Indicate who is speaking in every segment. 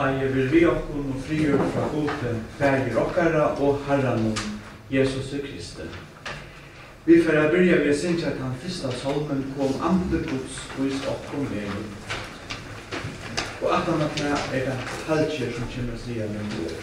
Speaker 1: nage vil vi okkur og frigjør fra gode færger okkara og Herren Jesus Kristi. Vi får börja med att synka att han första salmen kom ande Guds hos okkur med. Och att han är det halvkjör som kommer att säga med det.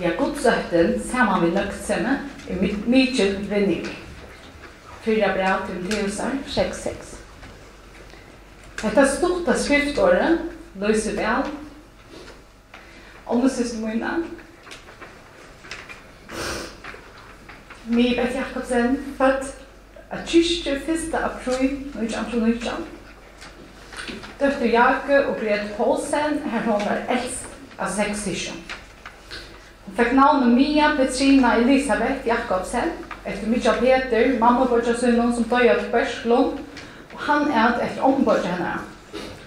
Speaker 2: Ja, Gudsøkten sammen med løgtsemme er mye vinning. 4 brev til Teosar 6:6. Dette stort av skriftåret løser vel. Omsøsten mine. Mibet Jakobsen, født at kyrkje 1. april 1919. Døtter Jake og Grete Poulsen, her hun var eldst av 6 syskon. Hun fikk navnet Mia Petrina Elisabeth Jakobsen, etter Mitja Peter, mamma-bortjasønnen som døde til Berslund, og han etter ombordet henne,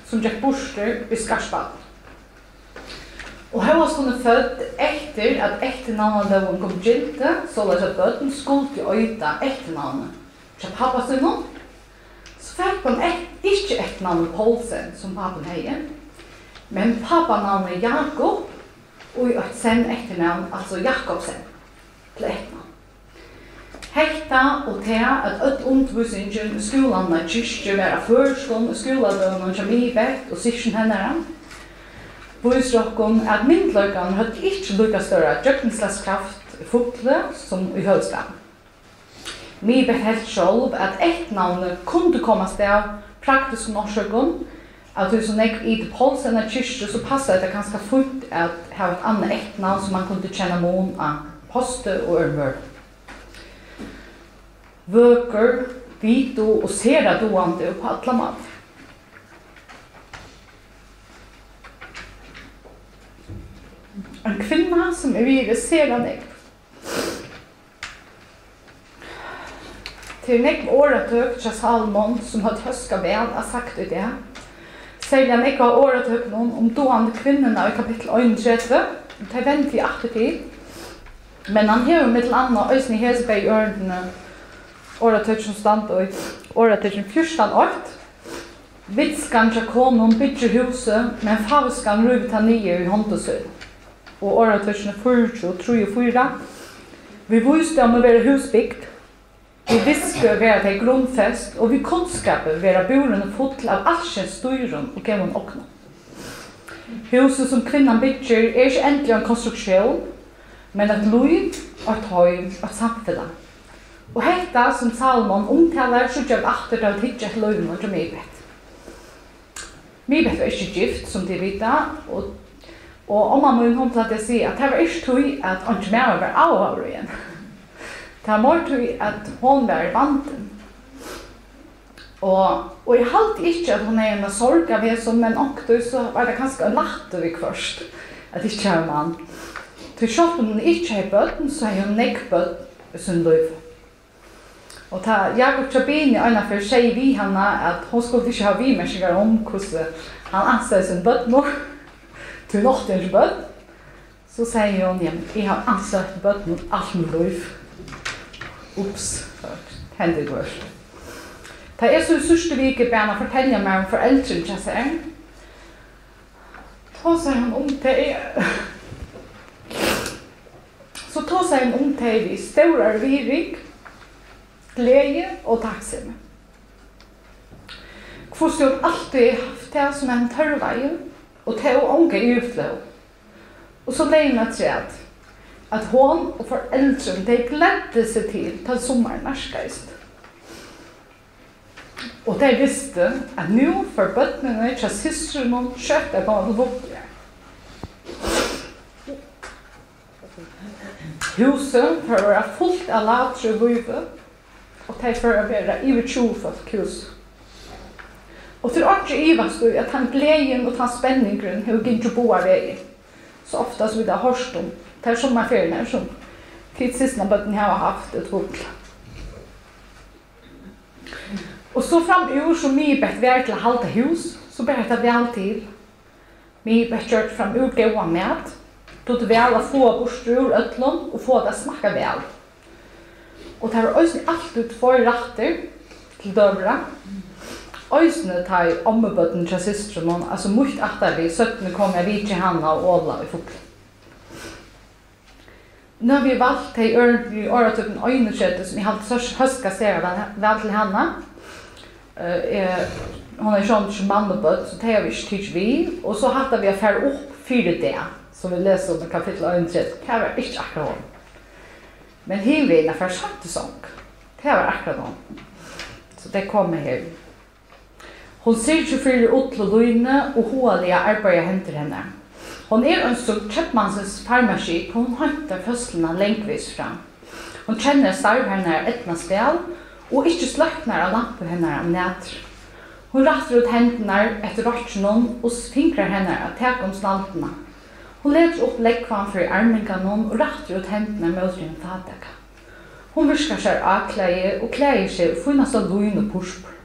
Speaker 2: som gikk borster i Skarsbad. Og her var hun født etter at etternavnet kom gilde, så at bøten skulle øyta etternavnet. Til pappasønnen, så fikk hun ikke etternavnet Poulsen, som pappen heier, men pappanavnet Jakob, og et sen etternavn, altså Jakobsen, til etternavn. Hekta og Thea at ødt undervisningen i skolen av kyrkje var førskolen og skoledøvnen som Ibet og sysken henne. Viser dere at myndløkene hadde ikke lykket større drøkningslagskraft i fotle som i høystaden. Ibet helt selv at etternavnet kunne komme sted praktisk norsøkken, at hvis hun ikke i Poulsen av kyrkje, så passet det ganske fullt at ha et annet etternavn som man kunne kjenne mån av poste og ørmør. Vøker, vito og sera doande og på alle mat. En kvinna som virre sera nek. Til nek åretøk til Salmon som hadde høska vel har sagt ut det. Særlig han ikke har åretøk noen doande kvinnerne i kapittel 31, til vent i 8 Men han hever mittel anna øysen i Hesberg i ørendene åretøk som stand og åretøk 14 Vitskan til konen bygger huset, men favskan ruvet han nye i håndesøl. Og åretøk 43. Vi viste om å være husbygd, vi visker å være til grunnfest, og vi kunnskaper være borene fotel av allkjens styren og gevun okna. Huset som kvinnan bygger ikke endelig en konstruksjon, men et liv, et høy og et samfunn. Og hetta som Salmon omtaler så gjør atter til å tidsje et løgn og Mibet. Mibet var ikke gift, som de vet, og om man må til at jeg sier at det var ikke tog at han ikke mer var avhører igjen. Det var mer tog at hun var i vanten. Og jeg halte ikke at hun en sorg av henne, men også så var det ganske latter vi først, at ikke har man. Til selv om hun ikke har bøtten, så har hun nekbøtt sin liv. Og da Jakob Chabini øyne for sier vi henne at hun skulle ikke ha vimerskinger om hvordan han anser sin bøtmor til noktens bøtt, så sier hun, ja, jeg har ansett bøtmor alt min liv. Ups, hendet går. Da jeg så i sørste vike bæna forteller meg om foreldren til seg, så sier hun om til så tar seg hun om til vi større viring, glede og takksomme. Hvorfor har alltid haft det som en tørrvei, og til å ånge i utflå. Og så leina til at hun og foreldren de gledde seg til sommeren nærskast. Og de visste at nå for bøttene til søsteren og kjøttet på en vokre. Huset for å være fullt av latre og vive, og det for å være over 20 folk hus. Og til åkje ivast du at han gleden og han spenningen har gitt å bo av veien. Så ofta så vi har hørt om det sommerferien som tidssistene bøtten har haft et vokl. Og så fram i år som Mibet var til å halte hus, så ble det vel til. Mibet kjørte fram ur gåa med, tog det vel å få bostur ur øtlån og få det smakka vel. Og det var også alltid for retter til døvra. Øysene tar ommebøtten til systeren, altså mot atterlig, 17 kom jeg vidt til Hanna og Åla i fotl. Nå har vi valgt til åretøkken øyneskjøttet som jeg hadde høska serien vel til Hanna. Hun er sånn som mannebøtt, så det har vi ikke tidlig vi. Og så hadde vi å fære opp 4 det, som vi leser om i kapittel 1. Det var ikke akkurat hun. Men hivina for sattesång, det var akkurat hun. Så det kommer her. Hon ser 24 ut til løyne og hoalige arbeidet henter henne. Hon en sånn kjøpmannsens farmaskip, hon henter fødslene lengvis fram. Hon kjenner starv henne etna spel, og ikke sløkner av lampen henne om nætter. Hun ratter ut hendene etter rotsen og fingrer henne av tek om snaltene. Hun leder opp leggkvann for armingene og ratter ut hendene med en fateka. Hun virker seg avkleie og kleier seg funnast av lyn og puspor.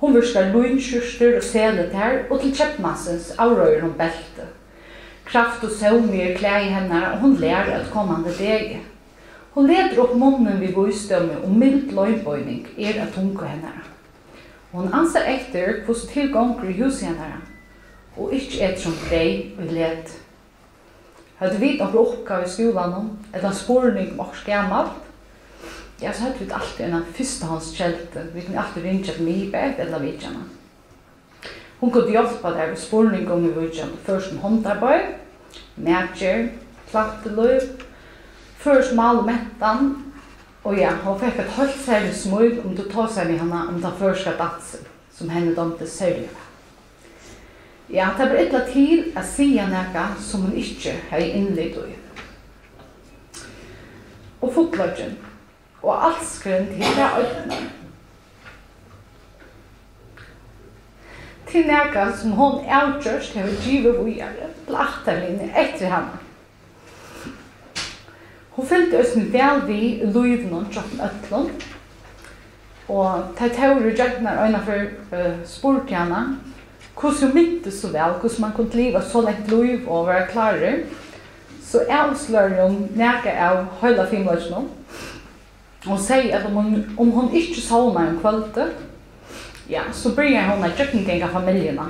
Speaker 2: Hun virker lynkjørster og seletær og til kjeppmassens avrøyer hun belte. Kraft og søvnir kleier henne og hun lærer at kommande deg. Hun leder opp munnen vid vøystømme og mild løgnbøyning av tunga henne. Hun anser etter hvordan tilgånger i huset henne og ikke etter som grei og led. Hadde vi noen oppgave i skolen eller spårning om års gammalt, ja, så hadde vi alltid en førstehåndskjelte. Vi kunne alltid ringe til Mibet eller Vidjana. Hun kunne hjelpe der ved spårning om i Vidjana. Først en håndarbeid, matcher, platteløy, først mal mettan, og ja, hun fikk et helt særlig smøy om du tar seg med henne om den første dansen, som henne domte særlig. Ja, det ble ikke til å si noe som hun ikke har innlitt i. Og fotløgjen, og alskren til det øyne. Til noe som hun avgjørst har givet videre til achterlinje etter henne. Hun fylte oss vel vid løyven og tjokken øtlån, og til teori gjøkner øyne for spurt henne, hvordan hun mynte så vel, hvordan man kunne leve så lett løyv og være klare, så avslører hun noe av hele filmløsene. Hun sier at om hun ikke sovner en kvalitet, ja, så bryr hun av kjøkkengang av familiene.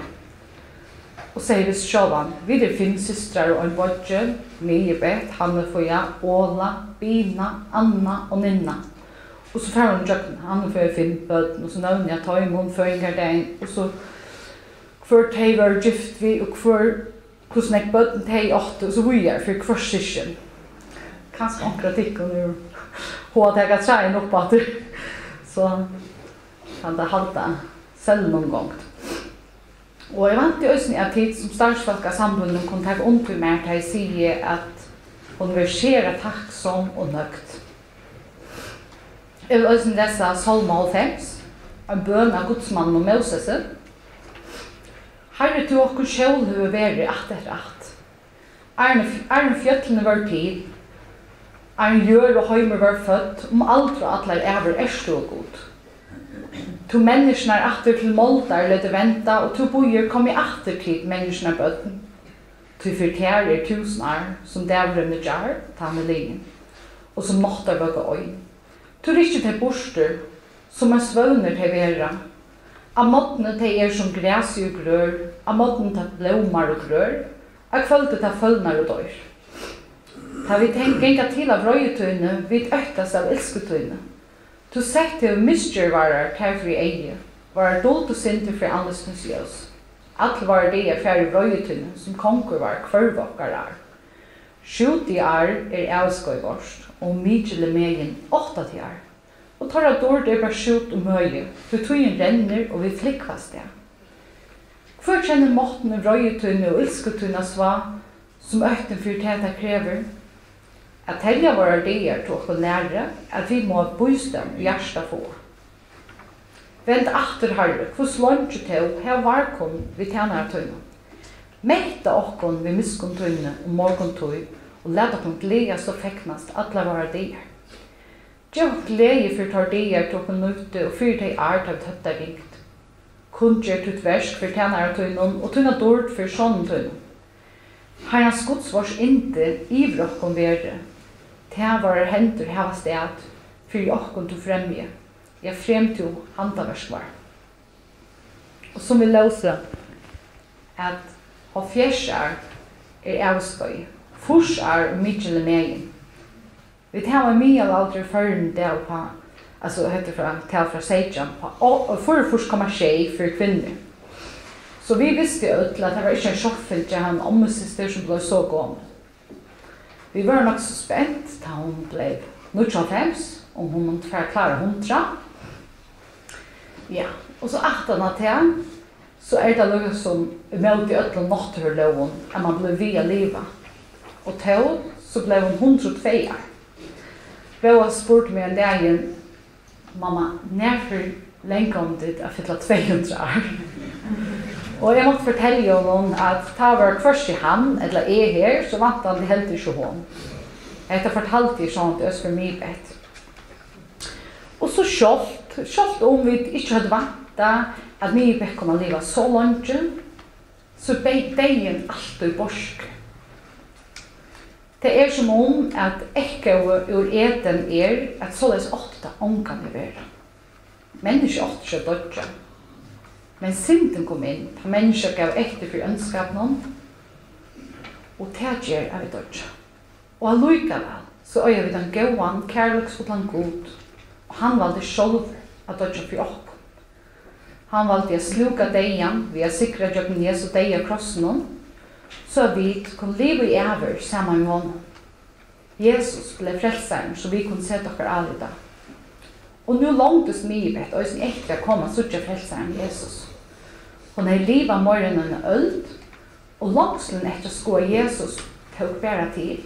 Speaker 2: Og sier hvis sjåvan, vi er 5 systrar og en bodje, Mibet, Hannefoja, Åla, Bina, Anna og Nina. Og så får hun kjøkken, Hannefoja 5 bøten, og så nevner jeg Taimon, Føringardein, og så hver teg var gift vi, og hvordan jeg bøten teg 8, og så vi er for hver sysken. Kanskje akkurat ikke nu. Hun har taget treien opp at det, så kan det halte selv noen gang. Og jeg vant i øyne av tid som startsfolk av samfunnet kunne ta ondt i meg til å si at hun vil skjere takksom og nøgt. Jeg vil øyne lese Salma 5, en bøn av Gudsmannen og Moses. Herre til åkken sjål har vært etter at. Arne fjøtlene var til, Arne gjør og høymer var født, aldri og atler ever erstu og god. To menneskene atter til måltar lødde venta, og to bojer kom i atter til menneskene bøtten. To fyrtær 1000 år, som dævrønne jar, ta med linjen, og som måttar vøgge øyn. To rikket til borster, som svøvner til vera. Av måttene til som græs og grør, av måttene til blomar og grør, av kvöldet til følnar og dør. Ta vi tenker til av røyetøyne, vi øktast av elsketøyne. Du sett til misgjørvarer til eie, var dolt og sinter for andestens ljøs. Alle var det færre røyetøyne, som konkur var kvørvåkar. 70 år avskøy vorst, og mykjele megen 80 år. Og tar at dård bare skjut og møye, for tøyen renner og vi flikkvast det. Hvor kjenner måttene røyetøyne og ilsketøyne sva, som økten for teta krever? At helja våre ideer til å lære at vi må ha bostad og hjärsta få. Vent atter herre, hvor slånge til her var kun vi tjener tøyne. Mekta okkon vi miskon tøyne og morgon tøy, og leda kun gledes og feknast alle våre ideer. Gjør glede for tar ideer til å nøyte og fyrt ei art av tøtta ringt. Kun gjør tutt versk for tjener tøyne og tøyne dård for sånne tøyne. Herrens godsvars inte iver okkon vere, til våre henter hava sted, for okkon til fremje, ja frem til handaverskvar. Og som vi løser, at fjærsar avskøy, forsar mykjele megin. Vi tar mye aldri føren del på, altså heter fra Seidjan, og først kommer skje for kvinner. Så vi visste jo at det var ikke en sjokkfylt til en ommesister som ble så gammel. Vi var nok så spent da hun ble 95, om hun måtte klare 100. Ja, og så 18 av til, så det noe som møte i øtlen natterloven, at man ble via livet. Og til, så ble hun 102 år. Vi har spurt meg en dag, mamma, närför länge om det att fylla 200 år. Och jag måste fortälja honom att ta var först i han, eller är här, så vant han det helt inte hon. Jag har fortalt det sånt öst för mig bett. Och så kjolt om vi inte hade vantat att mig bett kommer leva så långt, så beien alltid borsk. Det som om att ekko ur eten att således ofta ångan i världen. Människor ofta så dödja. Men synden kom in, ta människor gav efter för önskapen och tætjer av vi dödja. Og allikevel så øyer vi den gåan, kærleksfotlan god, og han valgte sjálv at dødja for okk. Han valgte å sluka deian ved å sikra jøkken Jesu deia krossen, så vi kunne leve i æver sammen med honom. Jesus ble frelseren, så vi kunne se dere alle i dag. Og nå långtes mye bedt, og som etter å komme suttje frelseren Jesus. Hun er livet morgenen en øld, og langslen etter å skoa Jesus tok bare til.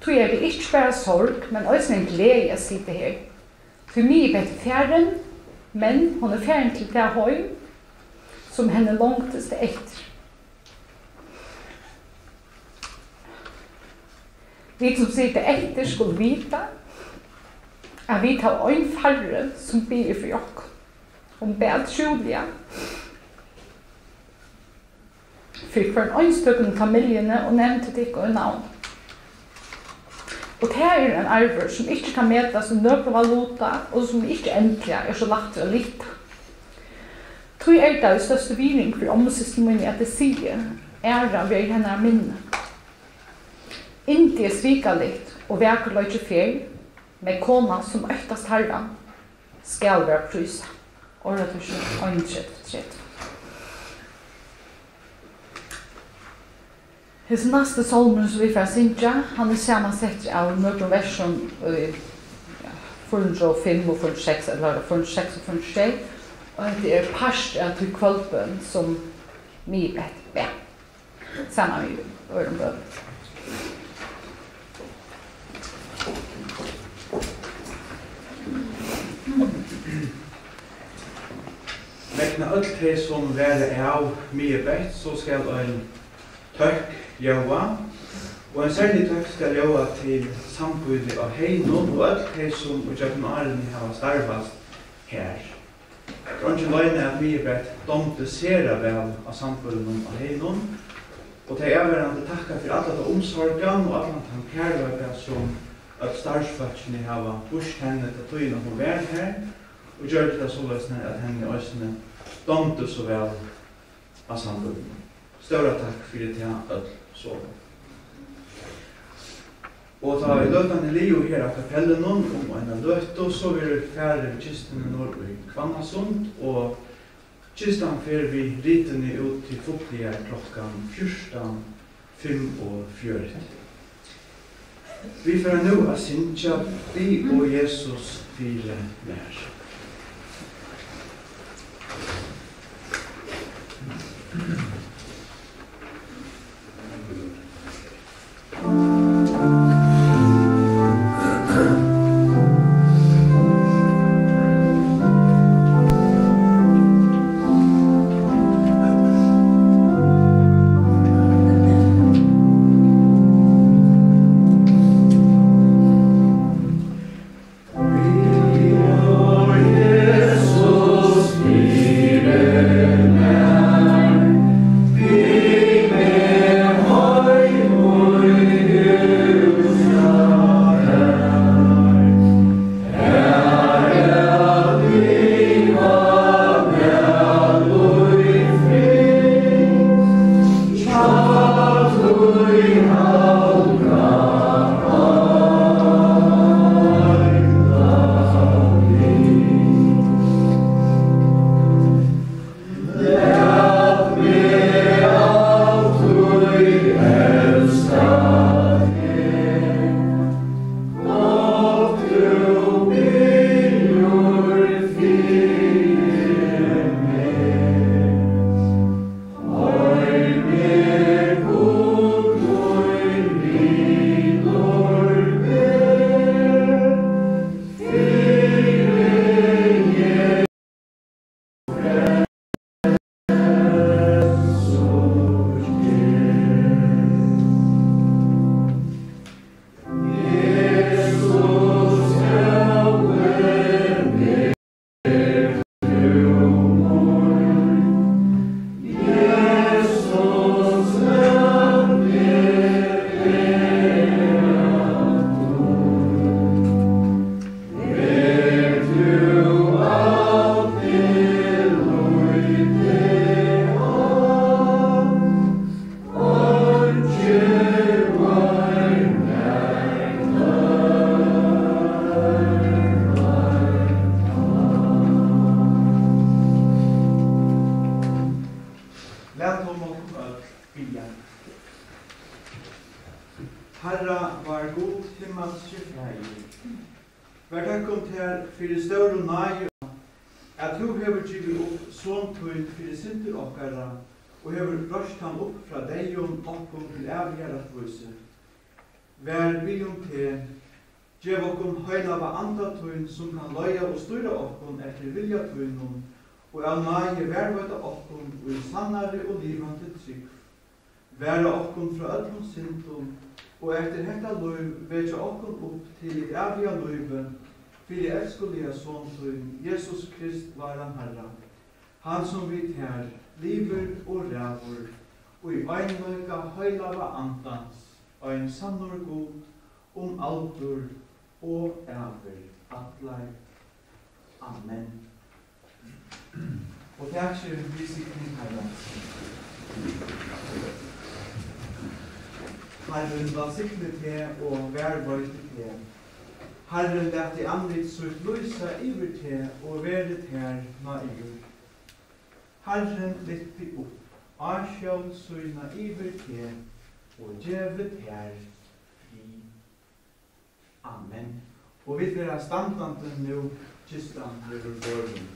Speaker 2: Tror jeg det ikke bare sorg, men også en glede å sitte her. For mye bedt fjæren, men hun er fjæren til det høy, som henne långtes etter. Vi som sitter etter skulle vite at vi tar en færre som blir for oss. Hun ber trolige. For en øynstøkken familiene og nevnte det ikke navn. Og det er en arver som ikke kan metas som nøkla valuta, og som ikke endelig så lagt å lite. Tror jeg det er største viring for omsystemet min at det sier, æra ved henne minne. Inte svika litt, og veker løyde fer, med kona som øktast herran, skal være prysa. Året 2031. His næste salmen som vi får synge, han sammansett av noen versen 405 og 406, eller 406 og 406, og det parst av til kvølpen som vi ber. Sammen med øren bøden.
Speaker 1: Vekna alt det som være av mye bedt, så skal en tøkk Jóa, og en særlig tøkk skal Jóa til samfunnet av Heinon, og alt det som Ujakken Arlen har starvast her. Det er ikke løgnet at mye bedt domtiserer vel av samfunnet av Heinon, og det er hverandre takka for alle de omsorgen og alle de kærløyga som at starvsfatsene har pusht henne til tøyene på vær her, og gjør det så løsende at henne også domte så vel av samfunnet. Større takk for det til så. Og da vi løtene Leo her av kapellen om en løte, så vil vi færre kistene når i Kvannasund, og kistan fer vi ritene ut til fotlige klokkan 14:45. Vi får nå å synge vi og Jesus fire nær.
Speaker 3: We
Speaker 1: Vær takkum til fyrir større nai at du hever givet opp såntøy fyrir sinter okkara og hever røst han opp fra deion okkom til evige rettvise. Vær vi til gjev okkom høylava andatøyn som kan løya og styra okkom etter viljatøynum og av nai vervøyta okkom og i sannare og livande trygg. Væra okkom fra öllum sintum og etter hetta løyv vetja okkom opp til et evige løyve fyrir elskuliga sonstøyn Jesus Krist varan Herra, han som vi her liver og rævur, og i einløyga høylava andans, og en sannor god, aldur og æver, atlar. Amen. Og takk skjer vi sikning Herra. Herren var sikne til og værvøyte til. Herren lät i andligt sutt lysa iver te og vedet her naiver. Herren lytti opp, asjål suina iver te og djevet her fri. Amen. Og vi vil ha standande nu, kistan over gården.